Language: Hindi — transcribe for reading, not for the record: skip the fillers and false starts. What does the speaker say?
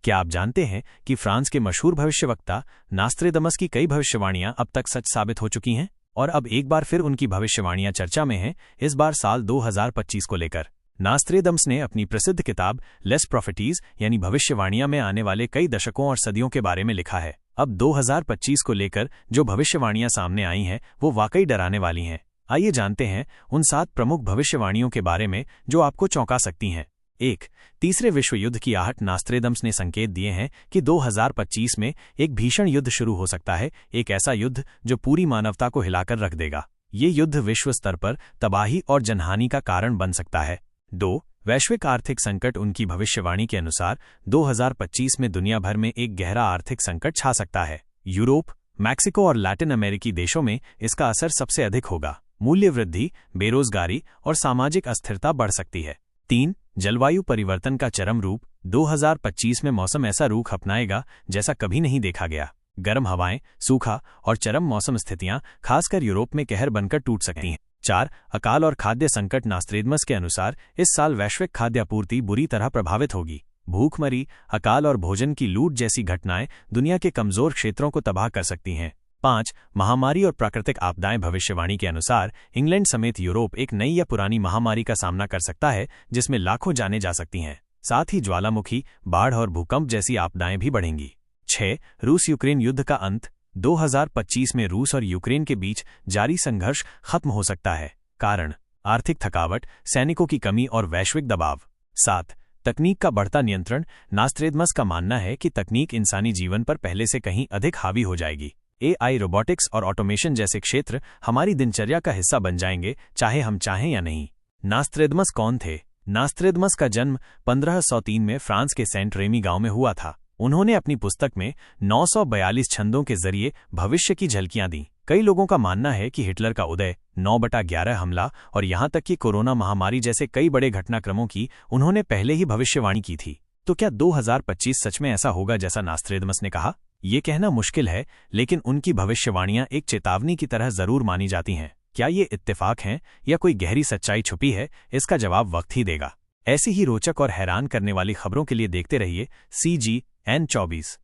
क्या आप जानते हैं कि फ्रांस के मशहूर भविष्यवक्ता नास्त्रेदमस की कई भविष्यवाणियां अब तक सच साबित हो चुकी हैं और अब एक बार फिर उनकी भविष्यवाणियां चर्चा में हैं, इस बार साल 2025 को लेकर। नास्त्रेदमस ने अपनी प्रसिद्ध किताब लेस प्रॉफिटीज यानी भविष्यवाणियां में आने वाले कई दशकों और सदियों के बारे में लिखा है। अब 2025 को लेकर जो भविष्यवाणियां सामने आई हैं वो वाकई डराने वाली हैं। आइए जानते हैं उन 7 प्रमुख भविष्यवाणियों के बारे में जो आपको चौंका सकती हैं। 1. तीसरे विश्व युद्ध की आहट। नास्त्रेदमस ने संकेत दिए हैं कि 2025 में एक भीषण युद्ध शुरू हो सकता है, एक ऐसा युद्ध जो पूरी मानवता को हिलाकर रख देगा। ये युद्ध विश्व स्तर पर तबाही और जनहानि का कारण बन सकता है। 2. वैश्विक आर्थिक संकट। उनकी भविष्यवाणी के अनुसार 2025 में दुनिया भर में एक गहरा आर्थिक संकट छा सकता है। यूरोप, मैक्सिको और लैटिन अमेरिकी देशों में इसका असर सबसे अधिक होगा। मूल्य वृद्धि, बेरोजगारी और सामाजिक अस्थिरता बढ़ सकती है। 3. जलवायु परिवर्तन का चरम रूप। 2025 में मौसम ऐसा रुख अपनाएगा जैसा कभी नहीं देखा गया। गर्म हवाएं, सूखा और चरम मौसम स्थितियां खासकर यूरोप में कहर बनकर टूट सकती हैं। 4. अकाल और खाद्य संकट। नास्त्रेदमस के अनुसार इस साल वैश्विक खाद्य आपूर्ति बुरी तरह प्रभावित होगी। भूखमरी, अकाल और भोजन की लूट जैसी घटनाएं दुनिया के कमजोर क्षेत्रों को तबाह कर सकती हैं। 5. महामारी और प्राकृतिक आपदाएं। भविष्यवाणी के अनुसार इंग्लैंड समेत यूरोप एक नई या पुरानी महामारी का सामना कर सकता है जिसमें लाखों जानें जा सकती हैं। साथ ही ज्वालामुखी, बाढ़ और भूकंप जैसी आपदाएं भी बढ़ेंगी। 6. रूस यूक्रेन युद्ध का अंत। 2025 में रूस और यूक्रेन के बीच जारी संघर्ष खत्म हो सकता है। कारण आर्थिक थकावट, सैनिकों की कमी और वैश्विक दबाव। 7. तकनीक का बढ़ता नियंत्रण। नास्त्रेदमस का मानना है कि तकनीक इंसानी जीवन पर पहले से कहीं अधिक हावी हो जाएगी। AI, रोबोटिक्स और ऑटोमेशन जैसे क्षेत्र हमारी दिनचर्या का हिस्सा बन जाएंगे, चाहे हम चाहें या नहीं। नास्त्रेदमस कौन थे? नास्त्रेदमस का जन्म 1503 में फ्रांस के सेंट रेमी गांव में हुआ था। उन्होंने अपनी पुस्तक में 942 छंदों के जरिए भविष्य की झलकियां दी। कई लोगों का मानना है कि हिटलर का उदय, 9/11 हमला और यहां तक कि कोरोना महामारी जैसे कई बड़े घटनाक्रमों की उन्होंने पहले ही भविष्यवाणी की थी। तो क्या 2025 सच में ऐसा होगा जैसा नास्त्रेदमस ने कहा? ये कहना मुश्किल है, लेकिन उनकी भविष्यवाणियां एक चेतावनी की तरह जरूर मानी जाती हैं। क्या ये इत्तेफाक हैं या कोई गहरी सच्चाई छुपी है? इसका जवाब वक्त ही देगा। ऐसी ही रोचक और हैरान करने वाली खबरों के लिए देखते रहिए CGN24।